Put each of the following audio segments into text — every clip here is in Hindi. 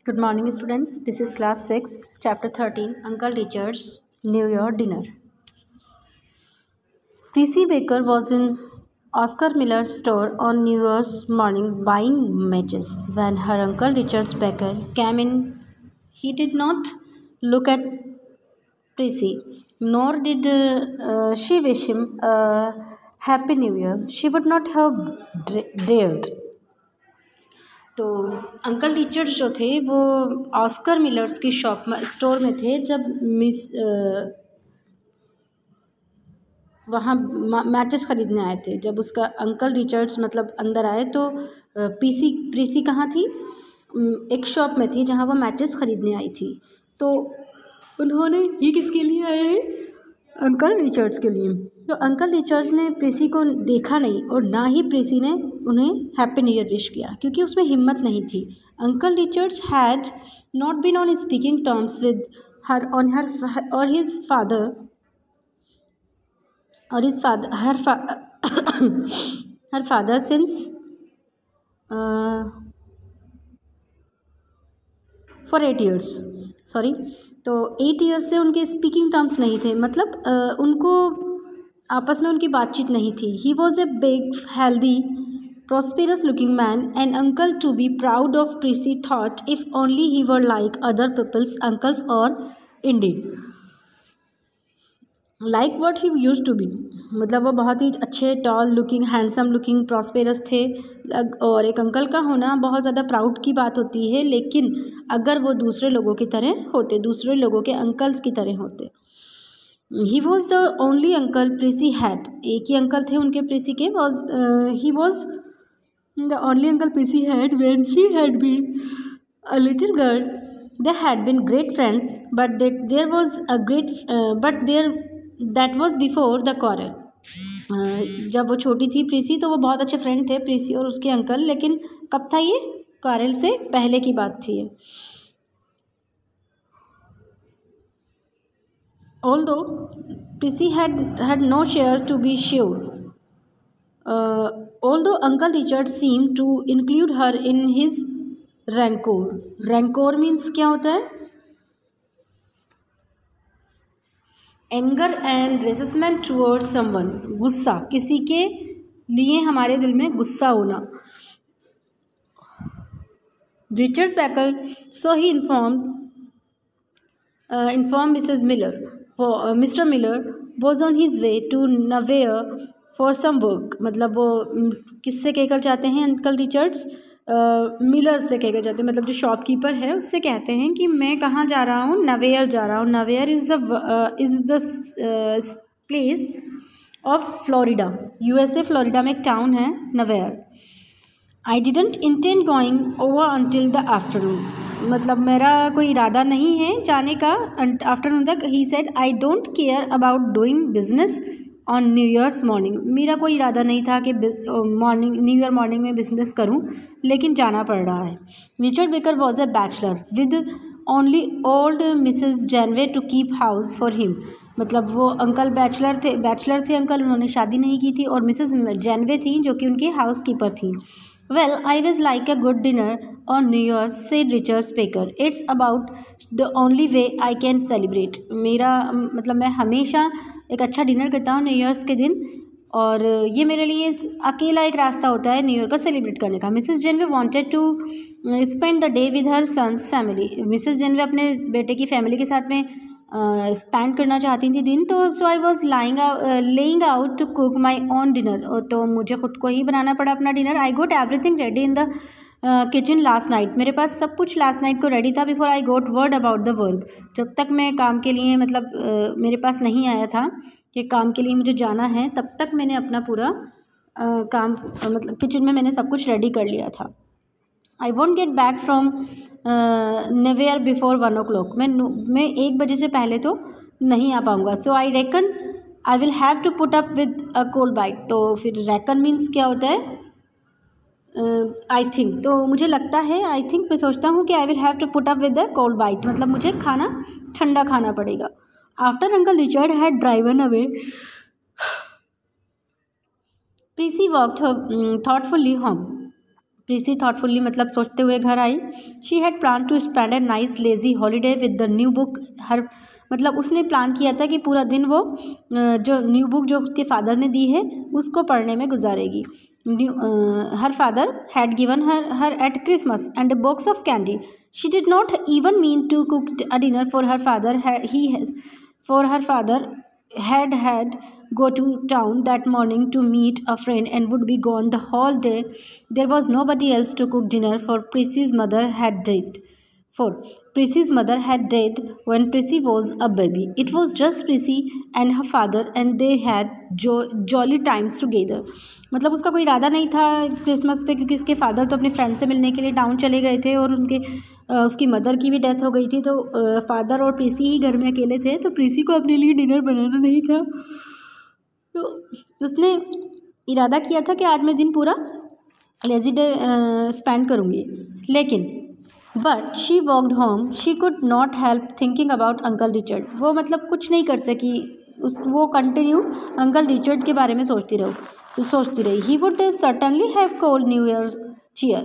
Good morning, students. This is class 6, chapter 13, Uncle Richard's New Year dinner. Prissy Baker was in Oscar Miller's store on New Year's morning buying matches. When her Uncle Richard Baker came in, he did not look at Prissy, nor did she wish him a Happy New Year. She would not have dared. तो अंकल रिचर्ड जो थे वो ऑस्कर मिलर्स की स्टोर में थे जब वहाँ मैचेस ख़रीदने आए थे। जब उसका अंकल रिचर्ड्स मतलब अंदर आए तो प्रीसी कहाँ थी? एक शॉप में थी जहाँ वो मैचेस ख़रीदने आई थी। तो उन्होंने ये किसके लिए आए हैं? अंकल रिचर्ड्स के लिए। तो अंकल रिचर्ड्स ने प्रीसी को देखा नहीं और ना ही प्रीसी ने उन्हें हैप्पी न्यू ईयर विश किया क्योंकि उसमें हिम्मत नहीं थी। Uncle Richards had not been on speaking terms with her on her or his father her father since for 8 years। तो 8 years से उनके स्पीकिंग टर्म्स नहीं थे, मतलब उनको आपस में उनकी बातचीत नहीं थी। He was a big healthy prosperous looking man, and uncle to be proud of. Prissy thought if only he were like other people's uncles, or indeed like what he used to be। मतलब वो बहुत ही अच्छे tall looking handsome looking prosperous थे और एक अंकल का होना बहुत ज़्यादा प्राउड की बात होती है, लेकिन अगर वो दूसरे लोगों की तरह होते, दूसरे लोगों के अंकल्स की तरह होते। He was the only uncle Prissy had, एक ही अंकल थे उनके प्रीसी के। He was the only uncle Prissy had when she had been a little girl. They had been great friends, but that was before the quarrel. जब वो छोटी थी प्रीसी तो वो बहुत अच्छे फ्रेंड थे प्रीसी और उसके अंकल, लेकिन कब था ये? क्वारल से पहले की बात थी ये। Although Prissy had no share to be sure. Although Uncle Richard seemed to include her in his rancor. Rancor means क्या होता है? Anger and resentment towards someone. गुस्सा, किसी के लिए हमारे दिल में गुस्सा होना। Richard Baker, so he informed Mrs. Miller. Mr. Miller was on his way to Nowhere for some work. मतलब वो किससे कहकर जाते हैं अंकल रिचर्ड्स? मिलर से कहकर जाते हैं, मतलब जो शॉपकीपर है उससे कहते हैं कि मैं कहाँ जा रहा हूँ? नवेयर जा रहा हूँ। Nowhere is the place of Florida, USA Florida में एक टाउन है Nowhere. I didn't intend going over until the afternoon, मतलब मेरा कोई इरादा नहीं है जाने का आफ्टरनून तक। He said I don't care about doing business on New Year's morning. मेरा कोई इरादा नहीं था कि न्यू ईयर मॉर्निंग में बिजनेस करूं, लेकिन जाना पड़ रहा है। Richard Baker was a bachelor with only old Mrs Janeway to keep house for him. मतलब वो अंकल बैचलर थे अंकल, उन्होंने शादी नहीं की थी और मिसेस जेनवे थी जो कि उनकी हाउस कीपर थी। Well I was like a good dinner on new year said Richard baker. It's about the only way I can celebrate. मेरा मतलब मैं हमेशा एक अच्छा डिनर करता हूँ न्यू ईयर्स के दिन, और ये मेरे लिए अकेला एक रास्ता होता है न्यू ईयर को सेलिब्रेट करने का। Mrs Janeway wanted to spend the day with her son's family. Mrs Janeway अपने बेटे की फैमिली के साथ में स्पेंड करना चाहती थी दिन, तो so I was laying out to cook my own dinner. तो मुझे खुद को ही बनाना पड़ा अपना डिनर। I got everything ready in the kitchen last night. मेरे पास सब कुछ लास्ट नाइट को रेडी था। Before I got word about the work, जब तक मैं काम के लिए मतलब मेरे पास नहीं आया था कि काम के लिए मुझे जाना है, तब तक मैंने अपना पूरा काम मतलब किचन में मैंने सब कुछ रेडी कर लिया था। I won't get back from Nowhere before 1 o'clock। मैं 1 बजे से पहले तो नहीं आ पाऊँगा। So I reckon I will have to put up with a cold bite. तो फिर रेकन मीन्स क्या होता है? I think. तो मुझे लगता है, आई थिंक मैं सोचता हूँ कि I will have to put up with the cold bite, मतलब मुझे खाना ठंडा खाना पड़ेगा। After uncle Richard had driven away, Prissy walked thoughtfully home. Prissy thoughtfully मतलब सोचते हुए घर आई। She had plan to spend a nice lazy holiday with the new book her मतलब उसने प्लान किया था कि पूरा दिन वो जो न्यू बुक जो उसके फादर ने दी है उसको पढ़ने में गुजारेगी। Her father had given her at Christmas and a box of candy. She did not even mean to cook a dinner for her father. Her father had go to town that morning to meet a friend and would be gone the whole day. There was nobody else to cook dinner for Prissy's mother had died. When Prissy was a baby. It was just Prissy and her father and they had jolly times together. मतलब उसका कोई इरादा नहीं था क्रिसमस पे, क्योंकि उसके फादर तो अपने फ्रेंड से मिलने के लिए टाउन चले गए थे और उसकी मदर की भी डेथ हो गई थी, तो फादर और प्रीसी ही घर में अकेले थे, तो प्रीसी को अपने लिए डिनर बनाना नहीं था। तो उसने इरादा किया था कि आज मैं दिन पूरा लेजी डे स्पेंड करूँगी। लेकिन but she walked home she could not help thinking about uncle Richard. वो मतलब कुछ नहीं कर सकी, वो कंटिन्यू अंकल रिचर्ड के बारे में सोचती रही। He would certainly have cold new year cheer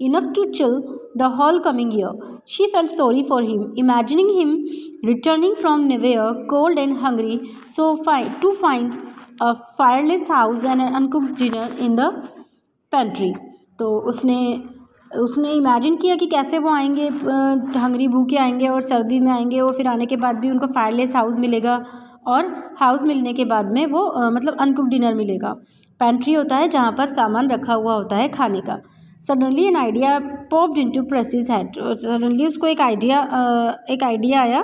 enough to chill the whole coming year. She felt sorry for him, imagining him returning from nowhere cold and hungry, to find a fireless house and an uncooked dinner in the pantry. तो उसने इमेजिन किया कि कैसे वो आएंगे, हंगरी भूखे आएंगे और सर्दी में आएंगे, और फिर आने के बाद भी उनको फायरलेस हाउस मिलेगा, और हाउस मिलने के बाद में वो मतलब अनकुक्ड डिनर मिलेगा। पेंट्री होता है जहाँ पर सामान रखा हुआ होता है खाने का। Suddenly an idea popped into Prissy's head. Suddenly उसको एक आइडिया आया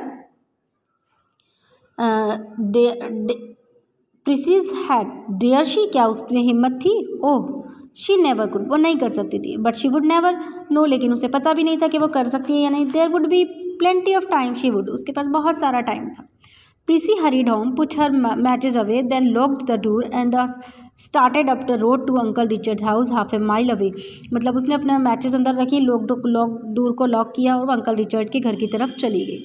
प्रेसीज हेड। डेयर शी, क्या उसमें हिम्मत थी? ओह, शी नेवर कुड, वो नहीं कर सकती थी। But she would never know, लेकिन उसे पता भी नहीं था कि वो कर सकती है या नहीं। There would be plenty of time, she would, उसके पास बहुत सारा टाइम था। Prissy hurried home, put her matches away, then locked the door and started up the road to Uncle Richard's house half a mile away. मतलब उसने अपने मैचेस अंदर रखी, डोर को लॉक किया और अंकल रिचर्ड के घर की तरफ चली गई।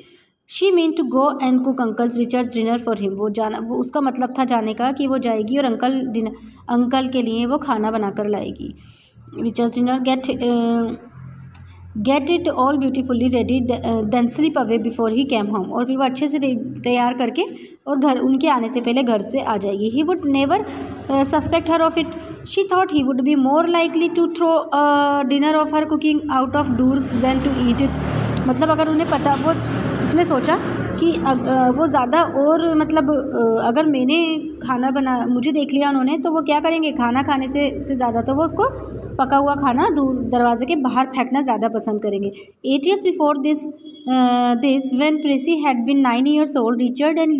She meant to go and cook Uncle Richard's dinner for him. वो उसका मतलब था जाने का कि वो जाएगी और अंकल के लिए वो खाना बनाकर लाएगी। Richard's dinner get it all beautifully ready, then slip away before he came home. और फिर वो अच्छे से तैयार करके और उनके आने से पहले घर से आ जाएगी। He would never suspect her of it. She thought he would be more likely to throw a dinner of her cooking out of doors than to eat it. मतलब अगर उन्हें पता, वो उसने सोचा कि वो ज़्यादा और मतलब अगर मैंने मुझे देख लिया उन्होंने, तो वो क्या करेंगे, खाना खाने से ज़्यादा तो वो उसको पका हुआ खाना दरवाजे के बाहर फेंकना ज़्यादा पसंद करेंगे। 8 years before this when Prissy had been 9 years old, Richard and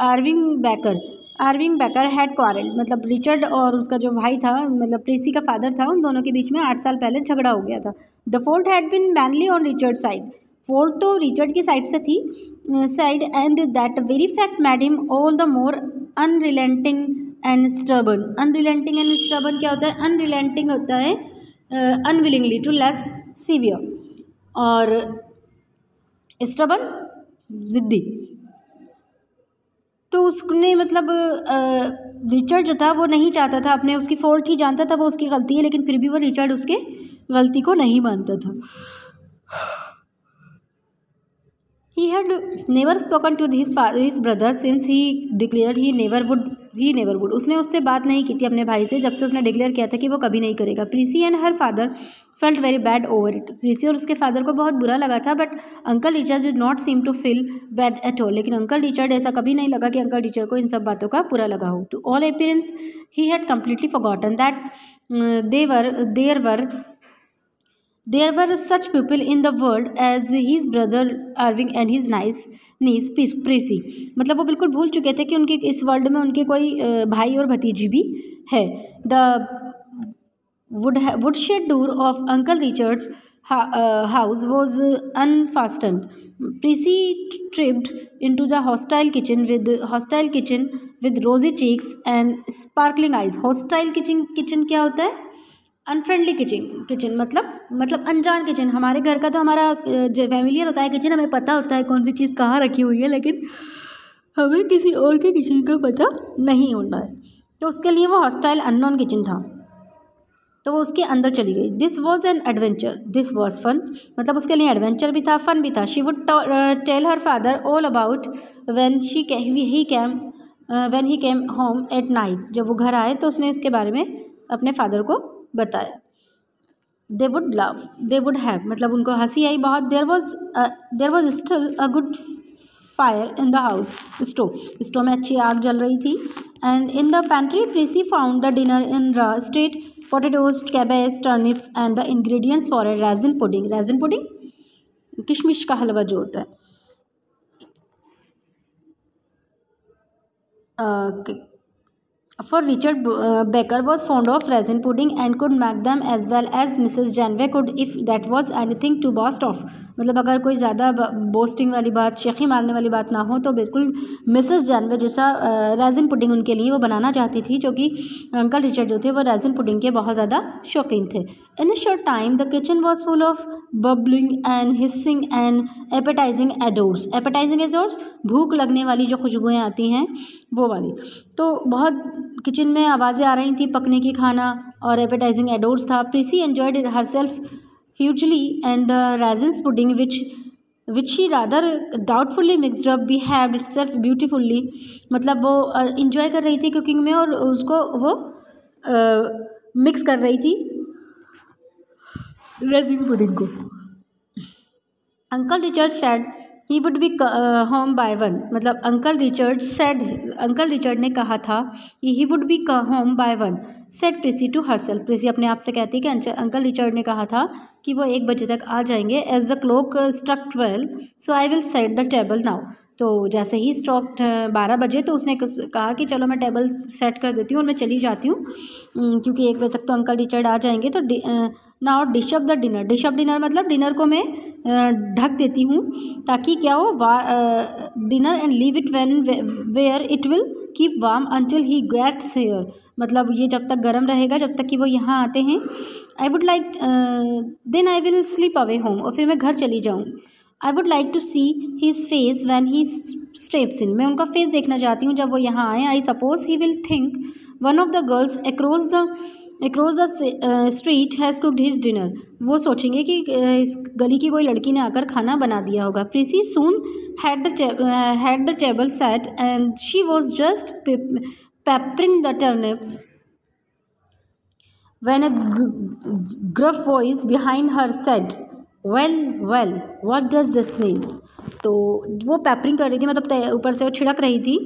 Irving Baker had quarreled. मतलब रिचर्ड और उसका जो भाई था, मतलब प्रीसी का फादर था, उन दोनों के बीच में 8 साल पहले झगड़ा हो गया था। The fault had been mainly on Richard side. Fault तो रिचर्ड की साइड से थी, and that very fact made him all the more unrelenting and stubborn. Unrelenting and stubborn क्या होता है? अनरिलेंटिंग होता है अनविलिंगली टू लेस सीवियर, और स्टर्बन जिद्दी। तो उसने मतलब रिचर्ड जो था वो नहीं चाहता था, अपने उसकी फॉल्ट ही जानता था वो उसकी गलती है, लेकिन फिर भी वो रिचर्ड उसके गलती को नहीं मानता था। He had never spoken to his brother since he declared he never would. उसने उससे बात नहीं की थी अपने भाई से जब से उसने डिक्लेयर किया था कि वो कभी नहीं करेगा। Prissy and her father felt very bad over it. Prissy और उसके फादर को बहुत बुरा लगा था, but uncle Richard did not seem to feel bad at all. लेकिन अंकल रिचर्ड ऐसा कभी नहीं लगा कि अंकल रिचर्ड को इन सब बातों का बुरा लगा हो। To all appearance he had completely forgotten that there were such people in the world as his brother Irving and his niece Prissy। मतलब वो बिल्कुल भूल चुके थे कि उनके इस वर्ल्ड में उनके कोई भाई और भतीजी भी है। The woodshed door of Uncle Richard's house was unfastened. Prissy tripped into the hostile kitchen with rosy cheeks and sparkling eyes. Hostile kitchen क्या होता है? अनफ्रेंडली किचन मतलब अनजान किचन। हमारे घर का तो हमारा फैमिलियर होता है किचन, हमें पता होता है कौन सी चीज़ कहाँ रखी हुई है, लेकिन हमें किसी और के किचन का पता नहीं होता है, तो उसके लिए वो हॉस्टाइल अननोन किचन था। तो वो उसके अंदर चली गई। This was an adventure, this was fun, मतलब उसके लिए एडवेंचर भी था, फन भी था। She would tell her father all about when he came home at night, जब वो घर आए तो उसने इसके बारे में अपने फादर को बताया। They would love, they would have, मतलब उनको हंसी आई बहुत। There was still a good fire in the house, stove में अच्छी आग जल रही थी। And in the pantry Prissy found the dinner in straight potatoes, cabbage, turnips and the ingredients for a raisin pudding. Raisin pudding किशमिश का हलवा जो होता है। For Richard Baker was fond of raisin pudding and could make them as well as Mrs. Janeway could if that was anything to boast of। मतलब अगर कोई ज़्यादा बोस्टिंग वाली बात, शेखी मारने वाली बात ना हो तो बिल्कुल मिसेस जानवे जैसा रैजिन पुडिंग उनके लिए वो बनाना चाहती थी, जो कि अंकल रिचर्ड जो थे वो रैजिन पुडिंग के बहुत ज़्यादा शौकीन थे। In a short time the kitchen was full of bubbling and hissing and appetising odours. Appetising odours भूख लगने वाली जो खुशबुएँ आती हैं वो वाली। तो बहुत किचन में आवाज़ें आ रही थी पकने की खाना, और एपेटाइजिंग एडोर्स था। Prissy enjoyed herself hugely and the raisin pudding which she rather doubtfully mixed up behaved itself beautifully. मतलब वो इंजॉय कर रही थी कुकिंग में और उसको वो मिक्स कर रही थी रैजिन पुडिंग को। Uncle Richard said he would be home by one, मतलब अंकल रिचर्ड ने कहा था कि he would be home by one. Said Prissy to herself, Prissy अपने आप से कहती कि अंकल रिचर्ड ने कहा था कि वो 1 बजे तक आ जाएंगे। As the clock struck 12 so I will set the table now. तो जैसे ही स्ट्रोक 12 बजे तो उसने कहा कि चलो मैं टेबल सेट कर देती हूँ और मैं चली जाती हूँ, क्योंकि 1 बजे तक तो अंकल रिचर्ड आ जाएंगे। तो now dish up the dinner, dish up dinner मतलब डिनर को मैं ढक देती हूँ ताकि क्या हो dinner and leave it where it will keep warm until he gets here, मतलब ये जब तक गर्म रहेगा जब तक कि वो यहाँ आते हैं। I would like then I will sleep away home, और फिर मैं घर चली जाऊँगी। I would like to see his face when he steps in, मैं उनका फेस देखना चाहती हूँ जब वो यहाँ आए। I suppose he will think one of the girls across the street has cooked his dinner, वो सोचेंगे कि इस गली की कोई लड़की ने आकर खाना बना दिया होगा। Prissy soon had the table set and she was just peppering the turnips when a gruff voice behind her said, well, what does this mean? तो वो पेपरिंग कर रही थी, मतलब ऊपर से वो छिड़क रही थी,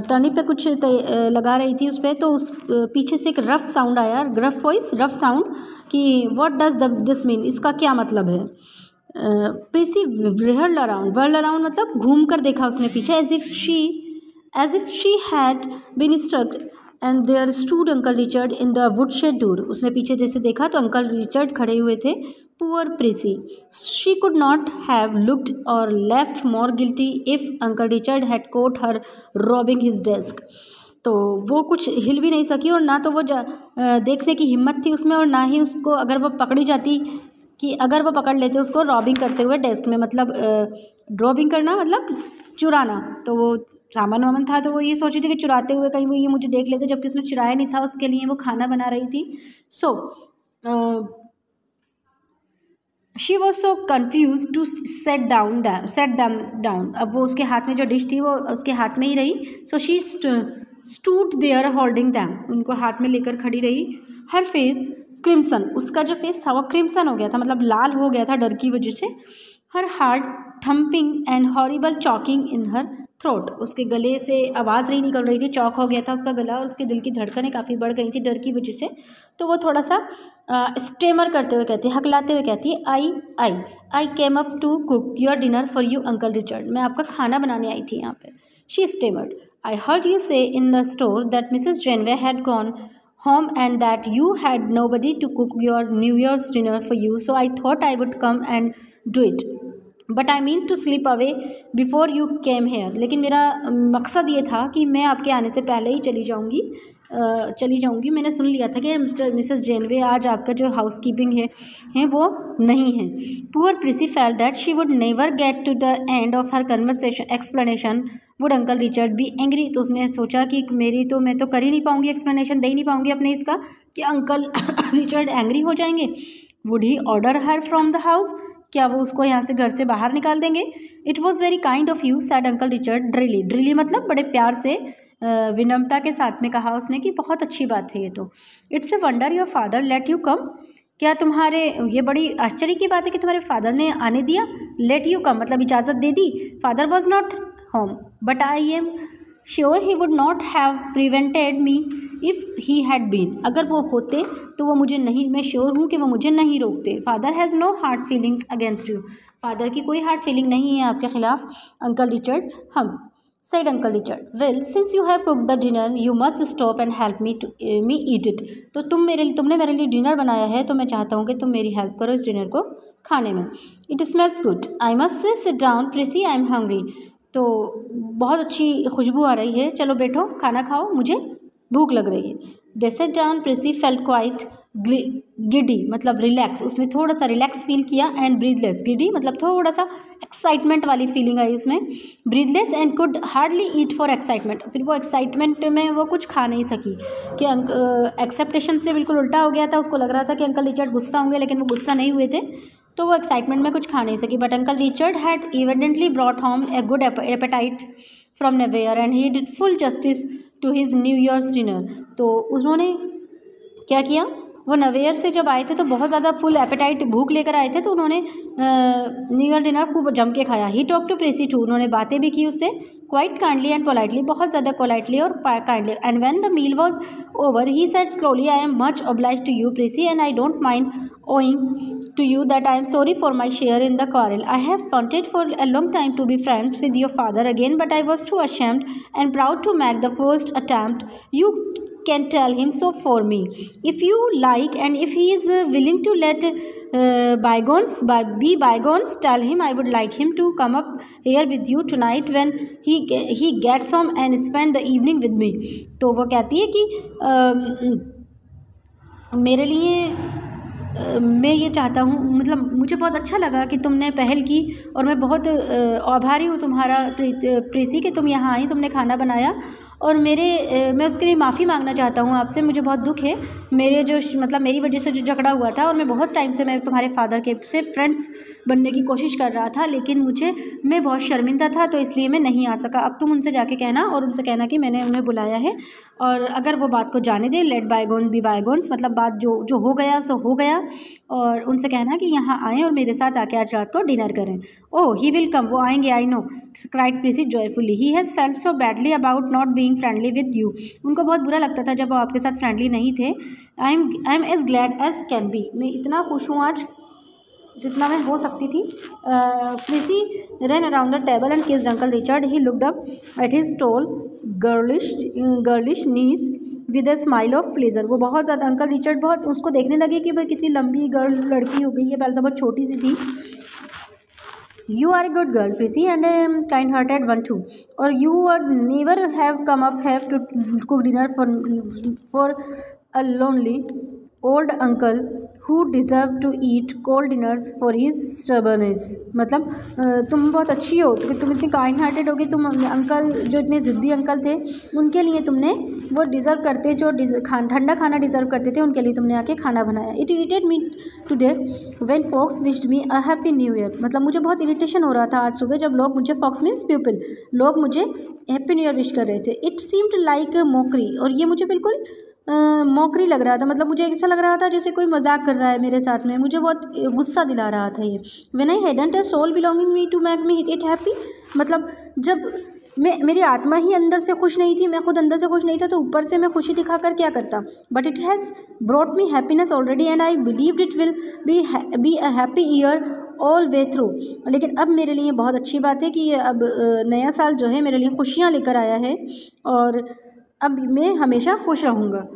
टर्निप पे कुछ लगा रही थी उस पर, तो उस पीछे से एक रफ साउंड आया, ग्रफ वॉइस, रफ साउंड कि व्हाट डज दिस मीन, इसका क्या मतलब है। प्रीसी व्हर्ल्ड अराउंड मतलब घूम कर देखा उसने पीछे, as if she had been struck and there stood uncle Richard in the woodshed door, उसने पीछे जैसे देखा तो अंकल रिचर्ड खड़े हुए थे। Poor Prissy, she could not have looked or left more guilty if uncle Richard had caught her robbing his desk. तो वो कुछ हिल भी नहीं सकी और ना तो वो देखने की हिम्मत थी उसमें, और ना ही उसको अगर वो पकड़ी जाती कि अगर वो पकड़ लेते उसको रॉबिंग करते हुए डेस्क में, मतलब रॉबिंग करना मतलब चुराना, तो वो सामान वामान था तो वो ये सोची थी कि चुराते हुए कहीं वो ये मुझे देख लेते, जबकि उसने चुराया नहीं था, उसके लिए वो खाना बना रही थी। So she was so confuse to set them down, अब वो उसके हाथ में जो डिश थी वो उसके हाथ में ही रही। So she stood there holding them, उनको हाथ में लेकर खड़ी रही। हर फेस क्रिम्सन, उसका जो फेस था वो क्रिम्सन हो गया था, मतलब लाल हो गया था डर की वजह से। Her heart thumping and horrible choking in her throat, उसके गले से आवाज़ नहीं निकल रही थी, चौक हो गया था उसका गला, और उसके दिल की धड़कनें काफ़ी बढ़ गई थी डर की वजह से। तो वो थोड़ा सा स्टेमर करते हुए कहती है, हकलाते हुए कहती है, I came up to cook your dinner for you uncle Richard, मैं आपका खाना बनाने आई थी यहाँ पे। She stammered, I heard you say in the store that Mrs Janeway had gone home and that you had nobody to cook your New Year's dinner for you, so I thought I would come and do it, but I mean to sleep away before you came here। लेकिन मेरा मकसद ये था कि मैं आपके आने से पहले ही चली जाऊँगी, चली जाऊंगी। मैंने सुन लिया था कि मिसेस जेनवे आज आपका जो हाउस कीपिंग है वो नहीं है। Poor Prissy felt that she would never get to the end of her conversation explanation would uncle Richard be angry. तो उसने सोचा कि मैं तो कर ही नहीं पाऊंगी, एक्सप्लेनेशन दे ही नहीं पाऊंगी अपने इसका, कि अंकल रिचर्ड एंग्री हो जाएंगे। Would he order her from the house, क्या वो उसको यहाँ से घर से बाहर निकाल देंगे। It was very kind of you said uncle Richard drily. Drily मतलब बड़े प्यार से विनम्रता के साथ में कहा उसने कि बहुत अच्छी बात है ये तो। It's a wonder your father let you come, क्या तुम्हारे, ये बड़ी आश्चर्य की बात है कि तुम्हारे फादर ने आने दिया। लेट यू कम मतलब इजाज़त दे दी। Father was not home but I am sure he would not have prevented me if he had been. अगर वो होते तो वो मुझे नहीं, मैं श्योर हूँ कि वो मुझे नहीं रोकते। Father has no hard feelings against you, father की कोई हार्ड फीलिंग नहीं है आपके खिलाफ अंकल रिचर्ड। हम said Uncle Richard. Well, since you have cooked the dinner, you must stop and help me eat it. तो तुमने मेरे लिए डिनर बनाया है तो मैं चाहता हूँ कि तुम मेरी हेल्प करो इस डिनर को खाने में। It smells good. I must say sit down, Prissy, I am hungry. तो बहुत अच्छी खुशबू आ रही है, चलो बैठो खाना खाओ, मुझे भूख लग रही है। They sat down. Prissy felt quite giddy मतलब रिलैक्स, उसने थोड़ा सा रिलैक्स फील किया। एंड ब्रीदलेस, गिडी मतलब थोड़ा सा एक्साइटमेंट वाली फीलिंग आई उसमें। Breathless and could hardly eat for excitement, फिर वो एक्साइटमेंट में वो कुछ खा नहीं सकी कि एक्सेप्टेशन से बिल्कुल उल्टा हो गया था। उसको लग रहा था कि अंकल रिचर्ड गुस्सा होंगे, लेकिन वो गुस्सा नहीं हुए थे, तो वो एक्साइटमेंट में कुछ खा नहीं सकी। But uncle Richard had evidently brought home a good appetite from Nowhere and he did full justice to his New Year's dinner. तो उन्होंने क्या किया, वो नवेयर से जब आए थे तो बहुत ज़्यादा फुल एपेटाइट भूख लेकर आए थे, तो उन्होंने न्यू ईयर डिनर खूब जम के खाया। ही टॉक टू प्रेसी टू, उन्होंने बातें भी की उससे क्वाइट काइंडली एंड पोलाइटली, बहुत ज़्यादा पोलाइटली और kindly. And when the meal was over he said slowly, I am much obliged to you Prissy and I don't mind owing to you that I am sorry for my share in the quarrel. I have wanted for a long time to be friends with your father again, but I was too ashamed and proud to make the first attempt. You can tell him so for me if you like, and if he is willing to let bygones be bygones, tell him I would like him to come up here with you tonight when he gets home and spend the evening with me. तो वो कहती है कि मेरे लिए मैं ये चाहता हूँ, मतलब मुझे बहुत अच्छा लगा कि तुमने पहल की और मैं बहुत आभारी हूँ तुम्हारा प्रेसी कि तुम यहाँ आई, तुमने खाना बनाया और मैं उसके लिए माफ़ी मांगना चाहता हूँ आपसे। मुझे बहुत दुख है, मेरे जो मतलब मेरी वजह से जो झगड़ा हुआ था, और मैं बहुत टाइम से मैं तुम्हारे फादर के से फ्रेंड्स बनने की कोशिश कर रहा था, लेकिन मैं बहुत शर्मिंदा था, तो इसलिए मैं नहीं आ सका। अब तुम उनसे जाके कहना और उनसे कहना कि मैंने उन्हें बुलाया है, और अगर वो बात को जाने दे, लेट बायगोन बी बायगोन्स, मतलब बात जो हो गया सो हो गया, और उनसे कहना कि यहाँ आएँ और मेरे साथ आके आज रात को डिनर करें। ओह ही विल कम, वो आएंगे, I know, cried Prissy joyfully. He has felt so badly about not being friendly with you, उनको बहुत बुरा लगता था जब वो आपके साथ फ्रेंडली नहीं थे। I am as glad as can be, मैं इतना खुश हूँ आज जितना मैं हो सकती थी। प्रीसी ran around the table and kissed Uncle Richard. He looked up at his tall, girlish knees with a smile of pleasure. वो बहुत ज़्यादा अंकल रिचर्ड बहुत उसको देखने लगे कि वह कितनी लंबी लड़की हो गई है, पहले तो बहुत छोटी सी थी। You are a good girl, Prissy, and a kind-hearted one too. Or you would never have come up here to cook dinner for a lonely old uncle who deserved to eat cold dinners for his stubbornness. मतलब तुम बहुत अच्छी हो, तुम इतनी काइंड हार्टेड होगी, तुम अंकल जो इतने ज़िद्दी अंकल थे उनके लिए तुमने वो डिज़र्व करते, जो ठंडा खाना डिज़र्व करते थे, उनके लिए तुमने आके खाना बनाया। It irritate me today when folks wished me a happy new year, मतलब मुझे बहुत इरिटेशन हो रहा था आज सुबह जब लोग मुझे, फॉक्स मीन्स पीपल, लोग मुझे हैप्पी न्यू ईयर विश कर रहे थे। इट सीम्ड लाइक मॉकरी, और ये मुझे बिल्कुल मॉकरी लग रहा था, मतलब मुझे ऐसा लग रहा था जैसे कोई मजाक कर रहा है मेरे साथ में, मुझे बहुत गुस्सा दिला रहा था ये। When I hadn't a soul belonging me to make me it happy, मतलब जब मेरी आत्मा ही अंदर से खुश नहीं थी, मैं खुद अंदर से खुश नहीं था, तो ऊपर से मैं खुशी दिखाकर क्या करता। But it has brought me happiness already and I believed it will be a happy year all way through. लेकिन अब मेरे लिए बहुत अच्छी बात है कि ये अब नया साल जो है मेरे लिए खुशियाँ लेकर आया है, और अब मैं हमेशा खुश रहूँगा।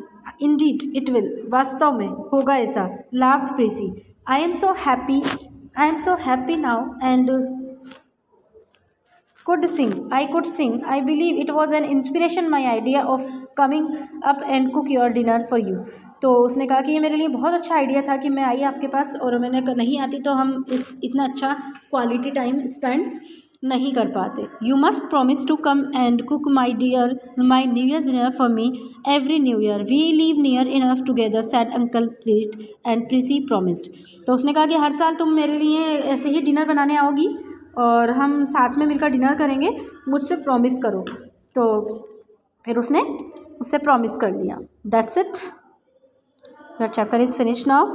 इंडीड इट विल, वास्तव में होगा ऐसा। Laughed Prissy, I am so happy now and could sing. I could sing. I believe it was an inspiration, my idea of coming up and cook your dinner for you. तो उसने कहा कि ये मेरे लिए बहुत अच्छा आइडिया था कि मैं आई आपके पास, और मैंने नहीं आती तो हम इतना अच्छा क्वालिटी टाइम स्पेंड नहीं कर पाते. You must promise to come and cook my New Year's dinner for me every New Year. We live near enough together, said Uncle Rich, and Prissy promised. तो उसने कहा कि हर साल तुम मेरे लिए ऐसे ही डिनर बनाने आओगी और हम साथ में मिलकर डिनर करेंगे, मुझसे प्रॉमिस करो. तो फिर उसने उससे प्रॉमिस कर लिया. That's it. Your chapter is finish now.